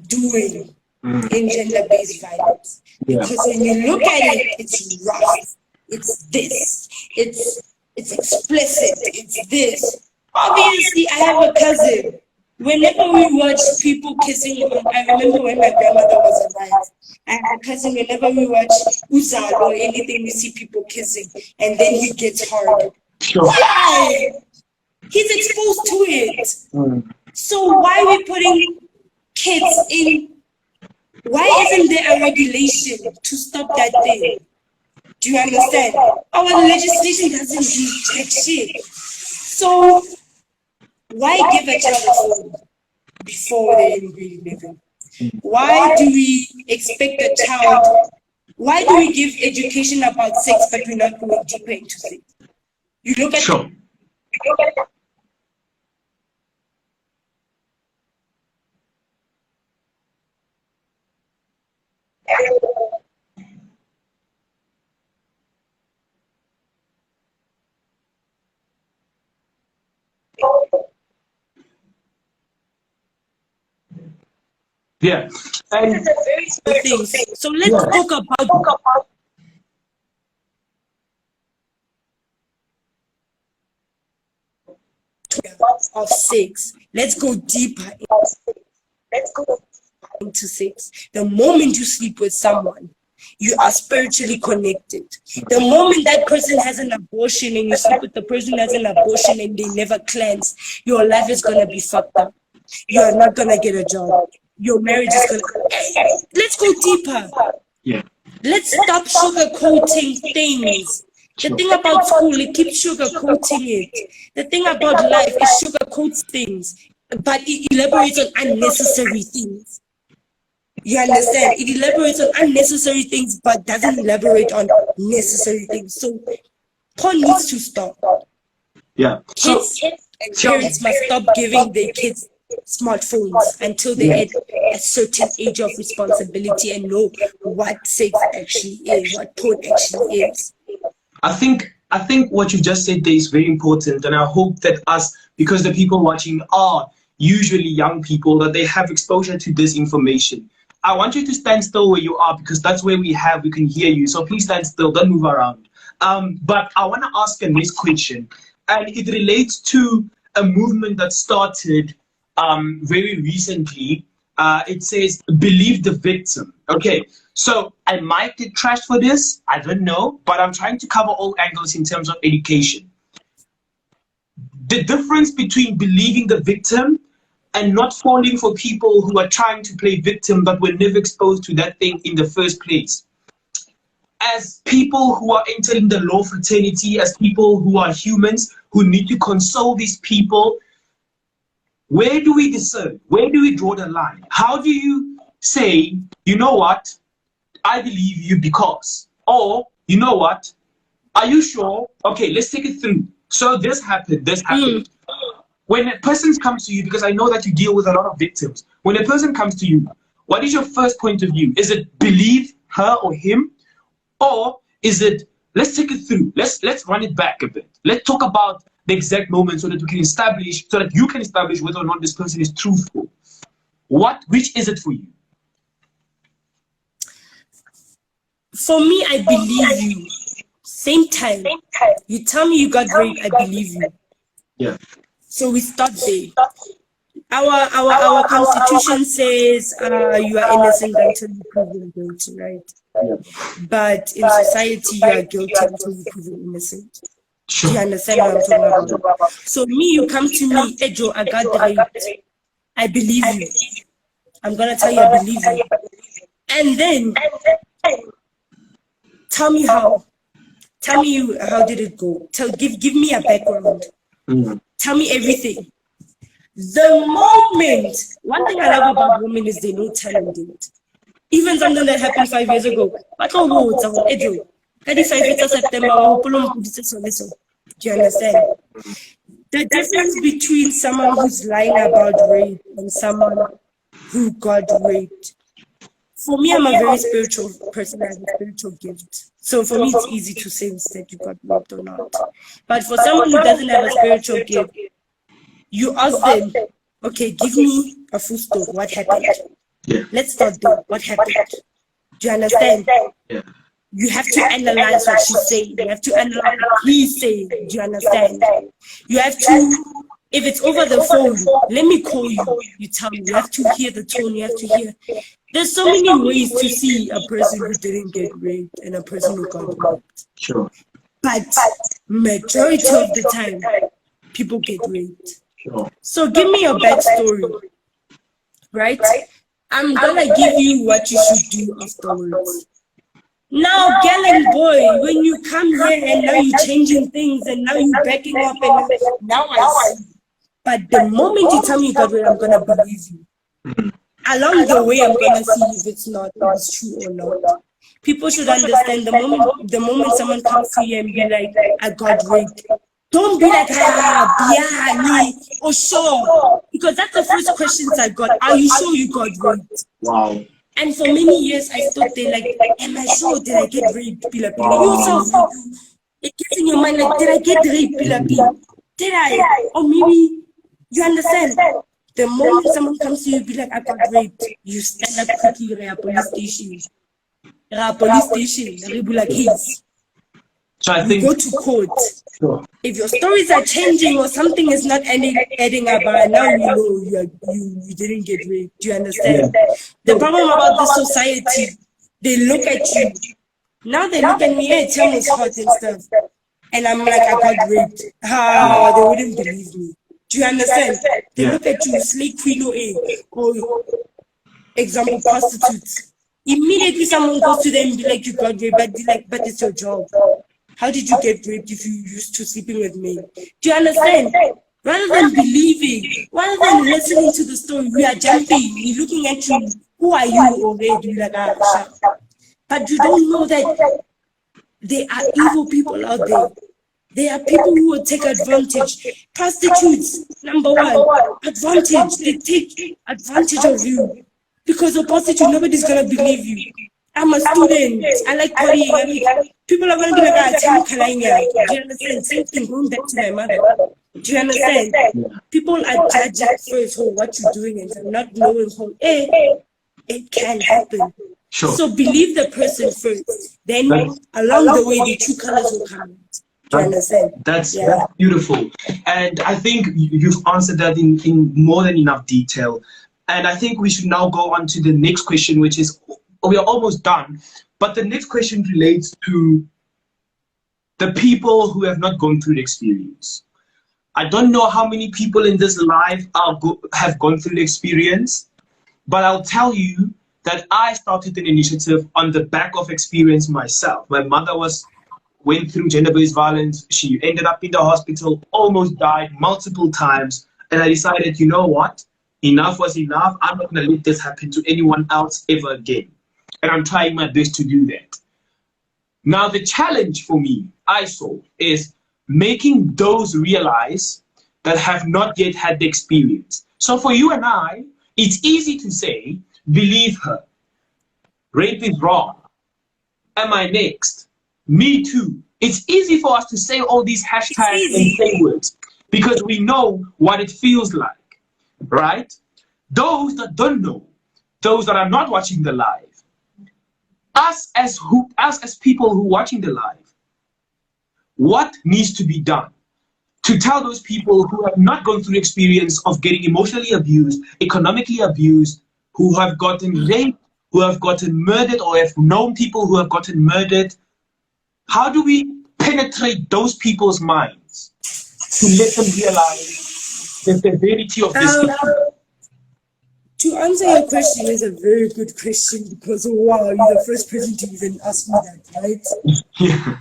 doing in gender-based violence. Because when you look at it, it's rough. It's this. It's explicit. It's this. Obviously, I have a cousin. Whenever we watch people kissing, I remember when my grandmother was alive. I have a cousin, whenever we watch Uzal or anything, we see people kissing, and then he gets hard. Sure. Why? He's exposed to it. So why are we putting kids in? Why isn't there a regulation to stop that thing? Do you understand? Our legislation doesn't do that shit. So why give a child a phone before they're in grade 11? Why do we expect a child? Why do we give education about sex, but we're not going deeper into sex? You look at. Sure. Yeah. And Things. So let's talk about of sex. Let's go deeper into sex. The moment you sleep with someone, you are spiritually connected. The moment that person has an abortion and you sleep with the person who has an abortion and they never cleanse, your life is gonna be fucked up. You are not gonna get a job. Your marriage is gonna. Hey, let's go deeper. yeah. Let's stop sugarcoating things. The thing about school, it keeps sugarcoating it. The thing about life, it sugarcoats things, but it elaborates on unnecessary things. You understand? It elaborates on unnecessary things, but doesn't elaborate on necessary things. So, porn needs to stop. Yeah. Kids and parents must stop giving their kids smartphones until they're at a certain age of responsibility and know what sex actually is, what porn actually is. I think what you just said there is very important, and I hope that us, because the people watching are usually young people, that they have exposure to this information. I want you to stand still where you are, because that's where we can hear you. So please stand still, don't move around. But I want to ask a next question, and it relates to a movement that started very recently. It says, believe the victim. Okay, so I might get trashed for this, I don't know, but I'm trying to cover all angles in terms of education. The difference between believing the victim and not falling for people who are trying to play victim but were never exposed to that thing in the first place. As people who are entering the law fraternity, as people who are humans who need to console these people, where do we discern? Where do we draw the line? How do you say, you know what, I believe you because, or you know what, are you sure? Okay, let's take it through. So this happened, this happened. When a person comes to you, because I know that you deal with a lot of victims, when a person comes to you, what is your first point of view? Is it believe her or him? Or is it, let's take it through, let's run it back a bit. Let's talk about the exact moment so that we can establish, so that you can establish whether or not this person is truthful. Which is it for you? For me, I believe you. Same time, you tell me you got raped, I believe you. Yeah. So we start there. Our constitution says you are innocent until you proven guilty, right? Yeah. But in society, you are guilty until you proven innocent. Sure. Do you understand what I'm talking about? So me, you come to me, Ejo, I got raped. I believe you. I'm gonna tell you I believe you. And then tell me how. Tell me how did it go? Give me a background. Tell me everything. The moment, one thing I love about women is they know time date. Even something that happened 5 years ago. But oh, it's on Edo. 5 September. Do you understand? The difference between someone who's lying about rape and someone who got raped. For me, I'm a very spiritual person. I have a spiritual gift. So for me, it's easy to say that you got raped or not. But for someone who doesn't have a spiritual gift, you ask them, okay, give me a full story. What happened? Yeah. Let's start there. What happened? Do you understand? Yeah. You have to analyze what she's saying. You have to analyze what he's saying. Do you understand? You have to, if it's over the phone, let me call you. You tell me. You have to hear the tone. You have to hear. There's so many ways to see a person who didn't get raped and a person who got raped. Sure. But majority of the time, people get raped. Sure. So give me your backstory, right? I'm gonna give you what you should do afterwards. Now, girl and boy, when you come here and now you're changing things and now you're backing up and now I see. But the moment you tell me you got raped, I'm gonna believe you. Along the way, I'm gonna see if it's true or not. People should understand the moment someone comes to you and be like, I got raped. Don't be like, yeah, me, or sure. Because that's the first questions I got. Are you sure you got raped? Wow. And for many years, I thought they like, am I sure? Did I get raped? Yourself, it gets in your mind like, did I get raped? Did I? Or maybe, you understand? The moment someone comes to you, be like, I got raped, you stand up quickly, at a police station. So I think you go to court. Sure. If your stories are changing or something is not adding up, now you know you didn't get raped. Do you understand? Yeah. The problem about this society, they look at you. Now they look at me, hey, Tshiamo's hot and stuff. And I'm like, I got raped. They wouldn't believe me. Do you understand? They look at you, slay queen or example, prostitutes. Immediately someone goes to them and be like, you got raped, but it's your job. How did you get raped if you used to sleeping with me? Do you understand? Rather than believing, rather than listening to the story, we are jumping, we're looking at you. Who are you already? But you don't know that there are evil people out there. There are people who will take advantage. Prostitutes, number one, advantage. They take advantage of you. Because a prostitute, nobody's going to believe you. I'm a student. I like partying. People are going to be like, do you understand? Same thing going back to my mother. Do you understand? People are judging first for what you're doing and not knowing how it can happen. Sure. So believe the person first. Then along the way, the true colors will come out. Do you understand? That's beautiful. And I think you've answered that in more than enough detail. And I think we should now go on to the next question, which is, we are almost done, but the next question relates to the people who have not gone through the experience. I don't know how many people in this life have gone through the experience, but I'll tell you that I started an initiative on the back of experience myself. My mother went through gender-based violence. She ended up in the hospital, almost died multiple times. And I decided, you know what? Enough was enough. I'm not going to let this happen to anyone else ever again. And I'm trying my best to do that. Now, the challenge for me, I saw, is making those realize that have not yet had the experience. So for you and I, it's easy to say, believe her. Rape is wrong. Am I next? Me too. It's easy for us to say all these hashtags and say words because we know what it feels like, right? Those that don't know, those that are not watching the live, us as people who are watching the live, what needs to be done to tell those people who have not gone through the experience of getting emotionally abused, economically abused, who have gotten raped, who have gotten murdered, or have known people who have gotten murdered? How do we penetrate those people's minds to let them realize the severity of this? To answer your question is a very good question, because wow, you're the first person to even ask me that, right? Yeah.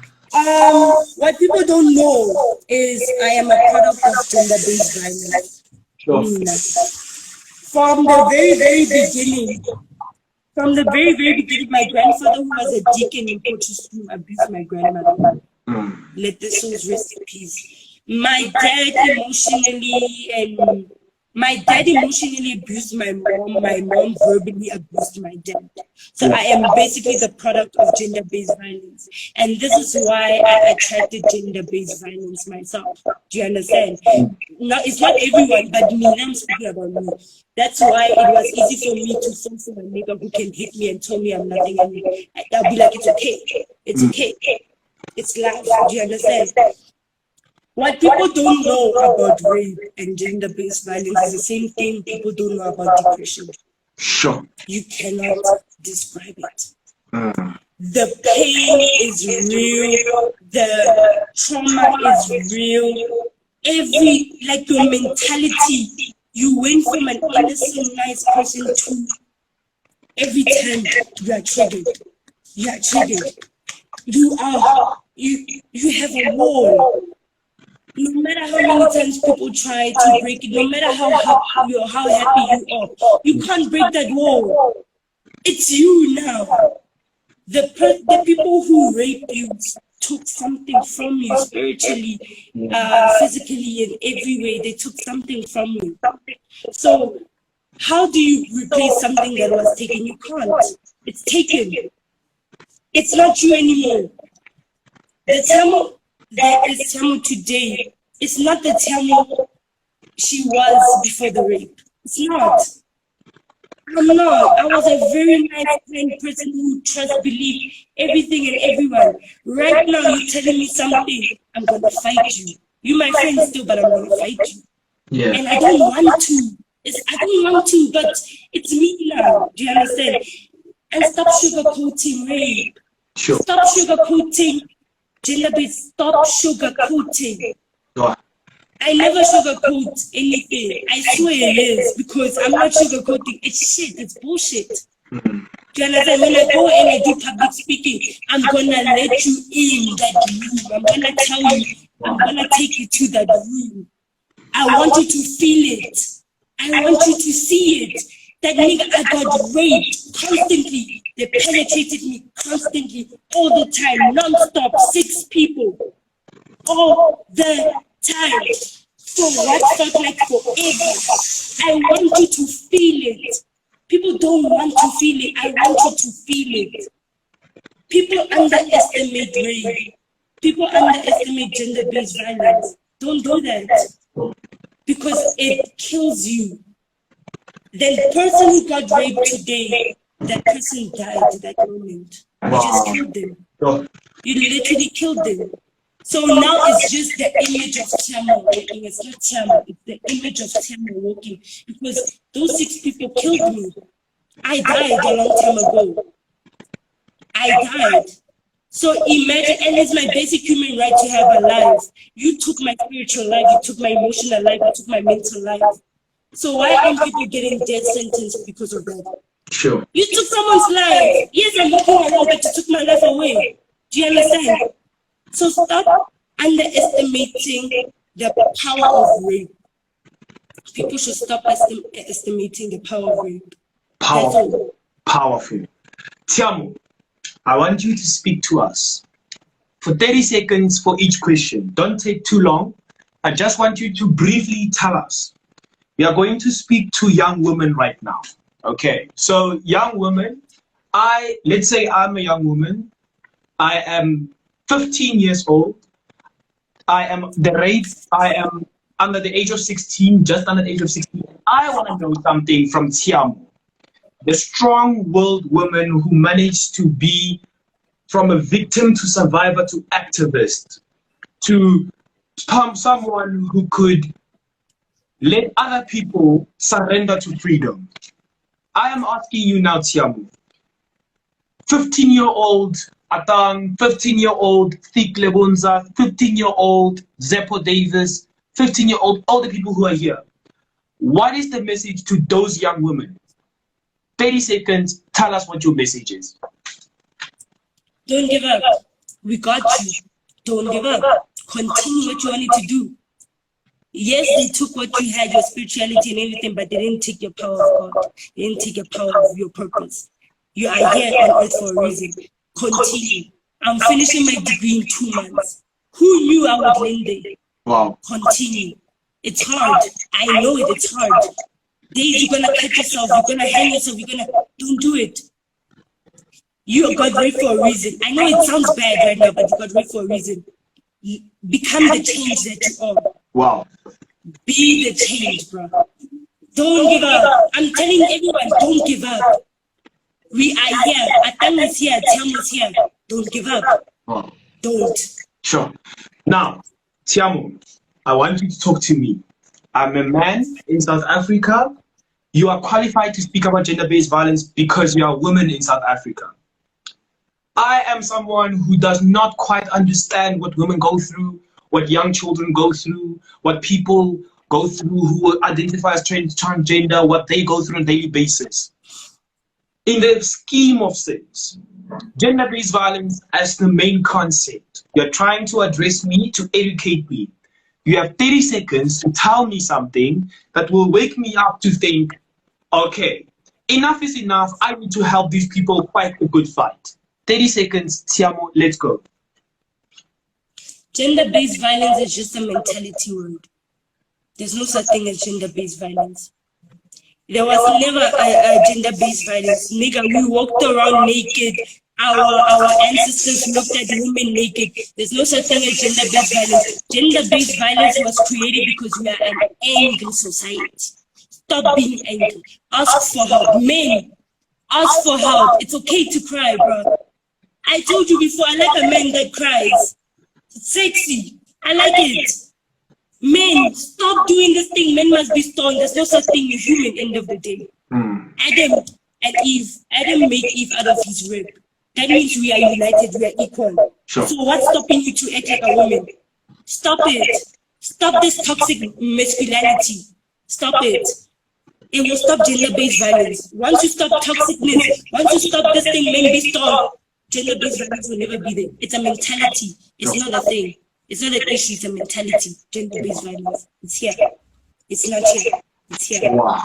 What people don't know is I am a product of gender-based violence. Sure. From the very, very beginning, my grandfather, who was a deacon in Potchefstroom, abused my grandmother. Let the souls rest in peace. My dad emotionally abused my mom verbally abused my dad. So I am basically the product of gender-based violence. And this is why I attracted gender-based violence myself. Do you understand? It's not everyone, but me. I'm speaking about me. That's why it was easy for me to fall for a nigga who can hit me and tell me I'm nothing. And I'll be like, it's okay. It's okay. It's life. Do you understand? What people don't know about rape and gender-based violence is the same thing people don't know about depression. Sure. You cannot describe it. The pain is real. The trauma is real. Your mentality, you went from an innocent, nice person to every time you are triggered. You are triggered. You have a wall. No matter how many times people try to break it, no matter how happy you are, you can't break that wall. It's you now. The people who raped you took something from you spiritually, physically, in every way. They took something from you. So how do you replace something that was taken? You can't. It's taken. It's not you anymore. There is Tshiamo today. It's not the Tshiamo she was before the rape. It's not. I'm not. I was a very nice, kind person who trusts, believe everything and everyone. Right now, you're telling me something. I'm going to fight you. You're my friend still, but I'm going to fight you. Yeah. And I don't want to. I don't want to, but it's me now. Do you understand? And stop sugarcoating rape. Sure. Stop sugarcoating gender-based. Stop sugarcoating. I never sugarcoat anything. I swear it is, because I'm not sugarcoating. It's shit. It's bullshit. Do you understand? When I go and I do public speaking, I'm gonna let you in that room. I'm gonna tell you. I'm gonna take you to that room. I want you to feel it. I want you to see it. That nigga, I got raped constantly. They penetrated me constantly, all the time, non-stop, 6 people, all the time. So what felt like forever. I want you to feel it. People don't want to feel it. I want you to feel it. People underestimate rape. People underestimate gender-based violence. Don't do that, because it kills you. The person who got raped today, that person died at that moment. You just killed them. You literally killed them. So now it's just the image of Tshiamo walking. It's not Tshiamo, it's the image of Tshiamo walking. Because those 6 people killed me. I died a long time ago. I died. So imagine, and it's my basic human right to have a life. You took my spiritual life, you took my emotional life, you took my mental life. So why aren't people getting death sentenced because of that? Sure. You took someone's life. Yes, I'm walking around, but you took my life away. Do you understand? So stop underestimating the power of rape. People should stop estimating the power of rape. Powerful. Powerful. Tshiamo, I want you to speak to us for 30 seconds for each question. Don't take too long. I just want you to briefly tell us. We are going to speak to young women right now. Okay, so young women, let's say I'm a young woman. I am 15 years old. I am under the age of 16, just under the age of 16. I want to know something from Tshiamo. the strong-willed woman who managed to be from a victim to survivor to activist to someone who could let other people surrender to freedom. I am asking you now, Tshiamo, 15-year-old Atang, 15-year-old Thik Lebonza, 15-year-old Zeppo Davis, 15-year-old, all the people who are here. What is the message to those young women? 30 seconds, tell us what your message is. Don't give up. We got you. Don't give up. Continue what you wanted to do. Yes, they took what you had, your spirituality and everything, but they didn't take your power of God. They didn't take your power of your purpose. You are here on earth for a reason. Continue. I'm finishing my degree in 2 months. Who knew I would land there? Wow. Continue. It's hard. I know it. It's hard. Days you're gonna cut yourself. You're gonna hang yourself. Don't do it. You got ready for a reason. I know it sounds bad right now, but you got ready for a reason. Become the change that you are. Wow. Be the change, bro. Don't give up. I'm telling everyone, don't give up. We are here. Atang is here. Tshiamo is here. Don't give up. Wow. Don't. Sure. Now, Tshiamo, I want you to talk to me. I'm a man in South Africa. You are qualified to speak about gender-based violence because you are a woman in South Africa. I am someone who does not quite understand what women go through, what young children go through, what people go through who identify as transgender, what they go through on a daily basis. In the scheme of things, gender-based violence as the main concept, you're trying to address me, to educate me. You have 30 seconds to tell me something that will wake me up to think, okay, enough is enough. I need to help these people fight a good fight. 30 seconds, Tshiamo, let's go. Gender-based violence is just a mentality word. There's no such thing as gender-based violence. There was never a gender-based violence. Nigga, we walked around naked. Our ancestors looked at women naked. There's no such thing as gender-based violence. Gender-based violence was created because we are an angry society. Stop being angry. Ask for help. Men, ask for help. It's okay to cry, bro. I told you before, I like a man that cries. It's sexy. I like it. Men, stop doing this thing. Men must be strong. There's no such thing as human, end of the day. Adam and Eve. Adam made Eve out of his rib. That means we are united, we are equal. Sure. So what's stopping you to act like a woman? Stop it. Stop this toxic masculinity. Stop it. It will stop gender-based violence. Once you stop toxicness, once you stop this thing, men be strong, gender-based violence will never be there. It's a mentality. It's not a thing. It's not an issue, it's a mentality. Gender-based violence. It's here. It's not here. It's here. Wow.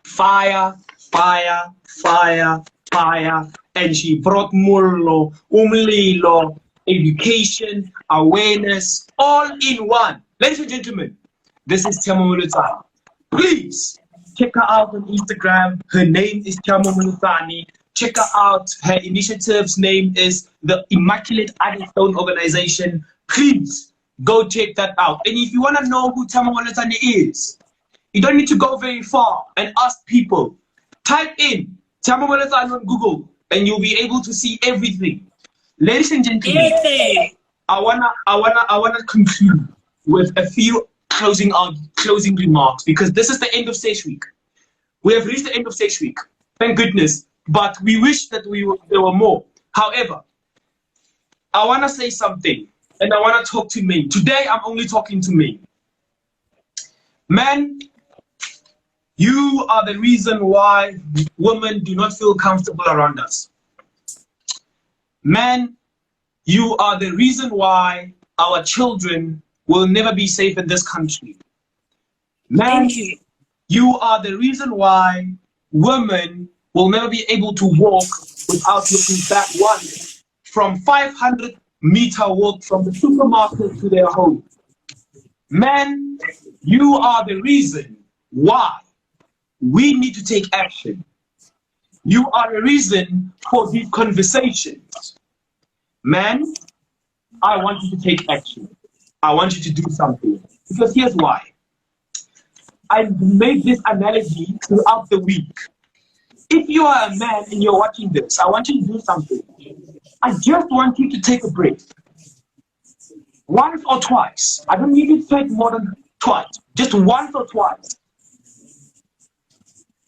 Fire, fire, fire, fire. And she brought mullo, umlilo, education, awareness, all in one. Ladies and gentlemen, this is Tshiamo Molotsane. Please check her out on Instagram. Her name is Tshiamo Molotsane. Check her out. Her initiative's name is the Immaculate Stone Organization. Please go check that out. And if you want to know who Tshiamo Molotsane is, you don't need to go very far and ask people. Type in Tshiamo Molotsane on Google and you'll be able to see everything. Ladies and gentlemen, I wanna conclude with a few closing remarks because this is the end of Seshweek. We have reached the end of Seshweek. Thank goodness. But we wish that there were more. However, I want to say something and I want to talk to men. Today, I'm only talking to men. Men, you are the reason why women do not feel comfortable around us. Men, you are the reason why our children will never be safe in this country. Men, you are the reason why women will never be able to walk without looking back once from 500-meter walk from the supermarket to their home. Men, you are the reason why we need to take action. You are the reason for these conversations. Men, I want you to take action. I want you to do something. Because here's why. I made this analogy throughout the week. If you are a man and you're watching this, I want you to do something. I just want you to take a break. Once or twice. I don't need you to take more than twice. Just once or twice.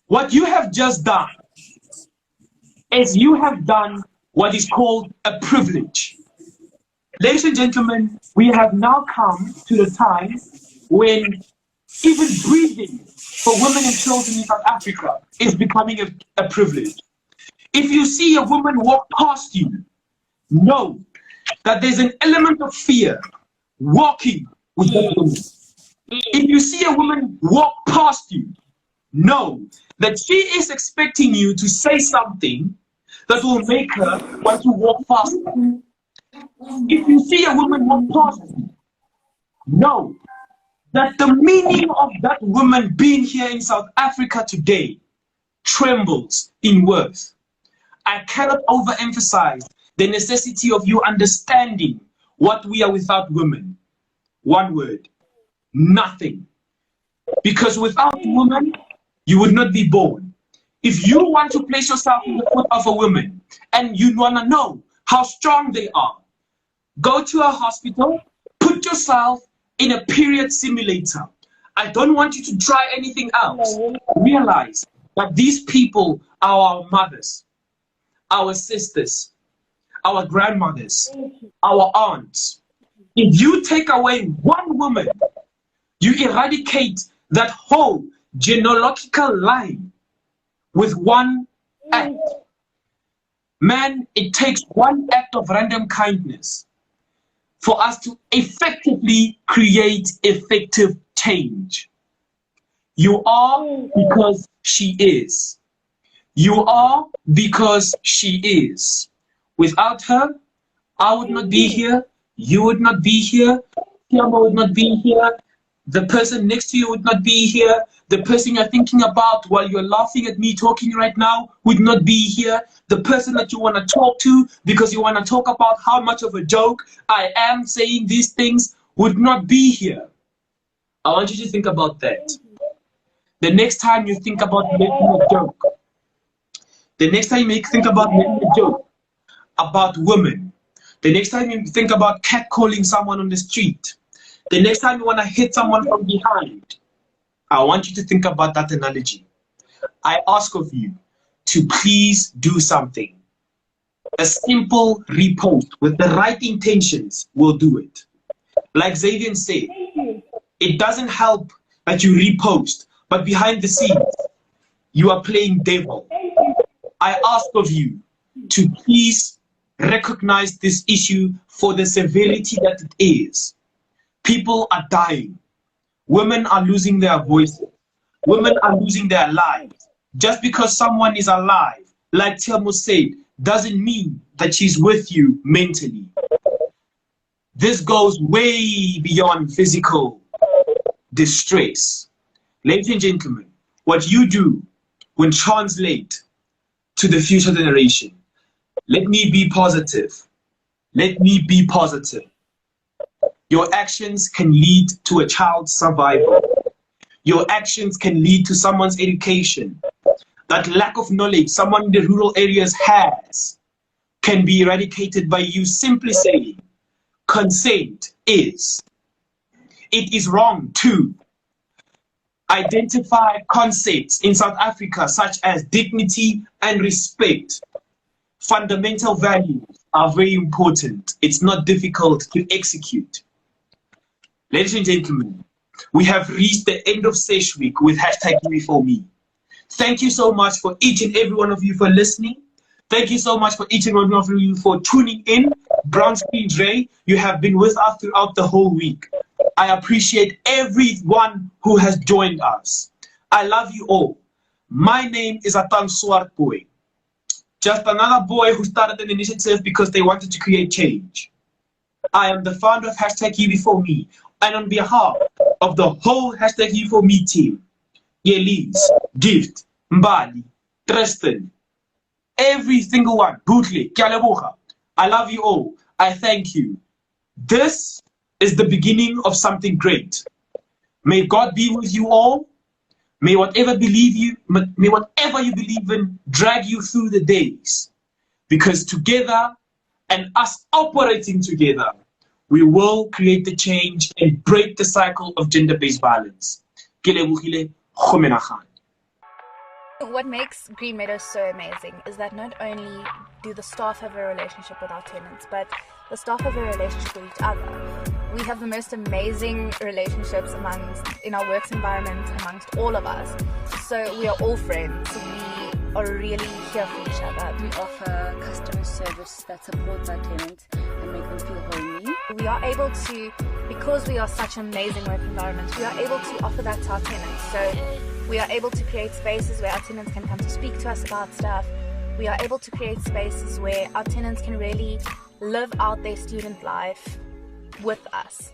What you have just done is you have done what is called a privilege. Ladies and gentlemen, we have now come to the time when even breathing for women and children in South Africa is becoming a privilege. If you see a woman walk past you, know that there's an element of fear walking with that woman. If you see a woman walk past you, know that she is expecting you to say something that will make her want to walk faster. If you see a woman walk past you, know that the meaning of that woman being here in South Africa today trembles in worth. I cannot overemphasize the necessity of you understanding what we are without women. One word, nothing. Because without women, you would not be born. If you want to place yourself in the foot of a woman and you want to know how strong they are, go to a hospital, put yourself in a period simulator. I don't want you to try anything else. Realize that these people are our mothers, our sisters, our grandmothers, our aunts. If you take away one woman, you eradicate that whole genealogical line with one act. Man, it takes one act of random kindness for us to effectively create effective change. You are because she is. You are because she is. Without her, I would not be here. You would not be here. Tshiamo would not be here. The person next to you would not be here. The person you're thinking about while you're laughing at me talking right now would not be here. The person that you want to talk to because you want to talk about how much of a joke I am saying these things would not be here. I want you to think about that. The next time you think about making a joke, the next time you think about making a joke about women, the next time you think about catcalling someone on the street, the next time you want to hit someone from behind, I want you to think about that analogy. I ask of you to please do something. A simple repost with the right intentions will do it. Like Xavier said, it doesn't help that you repost, but behind the scenes, you are playing devil. I ask of you to please recognize this issue for the severity that it is. People are dying. Women are losing their voices. Women are losing their lives. Just because someone is alive, like Tshiamo said, doesn't mean that she's with you mentally. This goes way beyond physical distress. Ladies and gentlemen, what you do will translate to the future generation. Let me be positive. Let me be positive. Your actions can lead to a child's survival. Your actions can lead to someone's education. That lack of knowledge someone in the rural areas has can be eradicated by you simply saying, consent is. It is wrong to identify concepts in South Africa such as dignity and respect. Fundamental values are very important. It's not difficult to execute. Ladies and gentlemen, we have reached the end of Seshweek with #YouBeforeMe. Thank you so much for each and every one of you for listening. Thank you so much for each and every one of you for tuning in. Brown Screen Dre, you have been with us throughout the whole week. I appreciate everyone who has joined us. I love you all. My name is Atan Swart Boy. Just another boy who started an initiative because they wanted to create change. I am the founder of #YouBeforeMe. And on behalf of the whole #YouBeforeMe team, Yelise, Gift, Mbali, Tristan, every single one, Bootley, Kyaleboha, I love you all. I thank you. This is the beginning of something great. May God be with you all. May whatever you believe in drag you through the days. Because together, and us operating together, we will create the change and break the cycle of gender-based violence. What makes Green Meadows so amazing is that not only do the staff have a relationship with our tenants, but the staff have a relationship with each other. We have the most amazing relationships in our works environment amongst all of us. So we are all friends. We are really here for each other. We offer customer service that supports our tenants and make them feel homely. We are able to, because we are such amazing work environments, we are able to offer that to our tenants. So we are able to create spaces where our tenants can come to speak to us about stuff. We are able to create spaces where our tenants can really live out their student life with us.